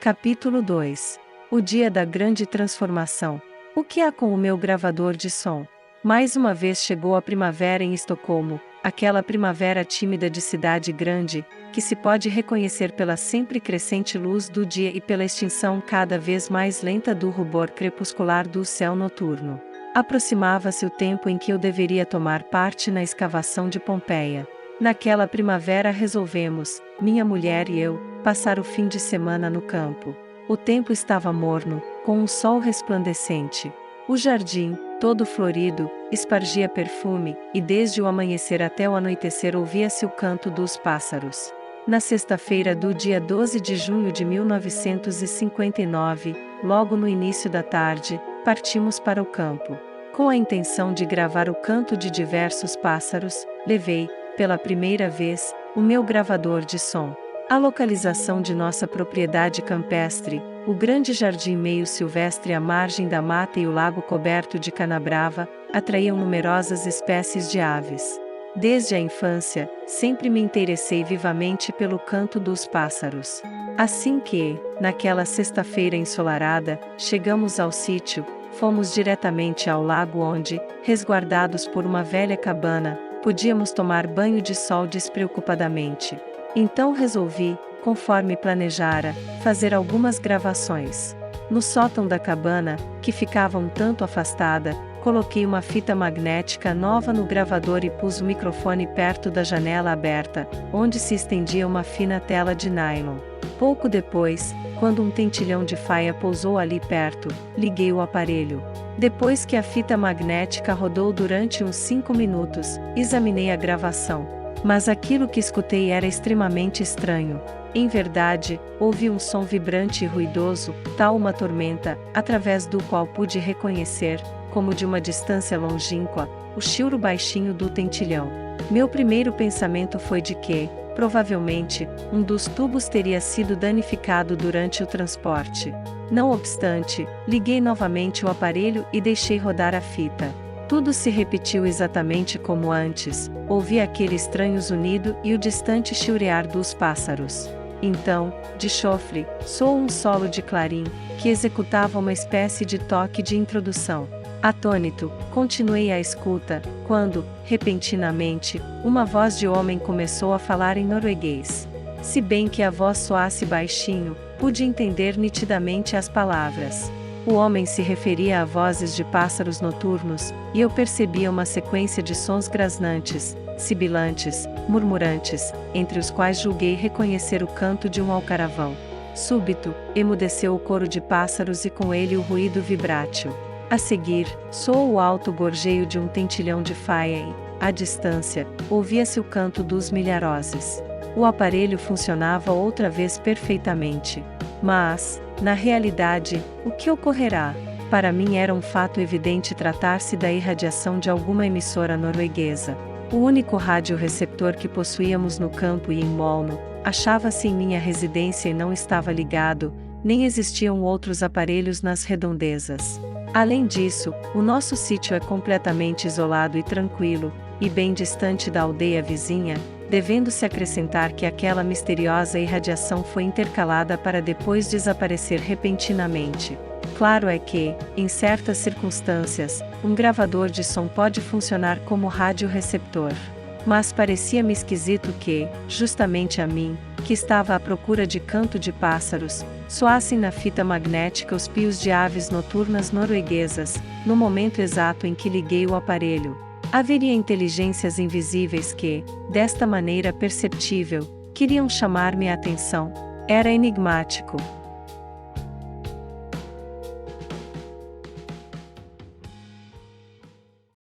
Capítulo 2. O dia da grande transformação. O que há com o meu gravador de som? Mais uma vez chegou a primavera em Estocolmo, aquela primavera tímida de cidade grande, que se pode reconhecer pela sempre crescente luz do dia e pela extinção cada vez mais lenta do rubor crepuscular do céu noturno. Aproximava-se o tempo em que eu deveria tomar parte na escavação de Pompeia. Naquela primavera resolvemos, minha mulher e eu, passar o fim de semana no campo. O tempo estava morno, com um sol resplandecente. O jardim, todo florido, espargia perfume, e desde o amanhecer até o anoitecer ouvia-se o canto dos pássaros. Na sexta-feira do dia 12 de junho de 1959, logo no início da tarde, partimos para o campo. Com a intenção de gravar o canto de diversos pássaros, levei, pela primeira vez, o meu gravador de som. A localização de nossa propriedade campestre, o grande jardim meio silvestre à margem da mata e o lago coberto de canabrava, atraíam numerosas espécies de aves. Desde a infância, sempre me interessei vivamente pelo canto dos pássaros. Assim que, naquela sexta-feira ensolarada, chegamos ao sítio, fomos diretamente ao lago onde, resguardados por uma velha cabana, podíamos tomar banho de sol despreocupadamente. Então resolvi, conforme planejara, fazer algumas gravações. No sótão da cabana, que ficava um tanto afastada, coloquei uma fita magnética nova no gravador e pus o microfone perto da janela aberta, onde se estendia uma fina tela de nylon. Pouco depois, quando um tentilhão de faia pousou ali perto, liguei o aparelho. Depois que a fita magnética rodou durante uns 5 minutos, examinei a gravação. Mas aquilo que escutei era extremamente estranho. Em verdade, ouvi um som vibrante e ruidoso, tal uma tormenta, através do qual pude reconhecer, como de uma distância longínqua, o chiuro baixinho do tentilhão. Meu primeiro pensamento foi de que, provavelmente, um dos tubos teria sido danificado durante o transporte. Não obstante, liguei novamente o aparelho e deixei rodar a fita. Tudo se repetiu exatamente como antes, ouvi aquele estranho zunido e o distante chiurear dos pássaros. Então, de chofre, soou um solo de clarim, que executava uma espécie de toque de introdução. Atônito, continuei a escuta, quando, repentinamente, uma voz de homem começou a falar em norueguês. Se bem que a voz soasse baixinho, pude entender nitidamente as palavras. O homem se referia a vozes de pássaros noturnos, e eu percebia uma sequência de sons grasnantes, sibilantes, murmurantes, entre os quais julguei reconhecer o canto de um alcaravão. Súbito, emudeceu o coro de pássaros e com ele o ruído vibrátil. A seguir, soou o alto gorjeio de um tentilhão de faia e, à distância, ouvia-se o canto dos milharoses. O aparelho funcionava outra vez perfeitamente. Mas, na realidade, o que ocorrerá? Para mim era um fato evidente tratar-se da irradiação de alguma emissora norueguesa. O único radioreceptor que possuíamos no campo e em Molno, achava-se em minha residência e não estava ligado, nem existiam outros aparelhos nas redondezas. Além disso, o nosso sítio é completamente isolado e tranquilo, e bem distante da aldeia vizinha, devendo-se acrescentar que aquela misteriosa irradiação foi intercalada para depois desaparecer repentinamente. Claro é que, em certas circunstâncias, um gravador de som pode funcionar como radioreceptor. Mas parecia-me esquisito que, justamente a mim, que estava à procura de canto de pássaros, soassem na fita magnética os pios de aves noturnas norueguesas, no momento exato em que liguei o aparelho. Haveria inteligências invisíveis que, desta maneira perceptível, queriam chamar minha atenção. Era enigmático.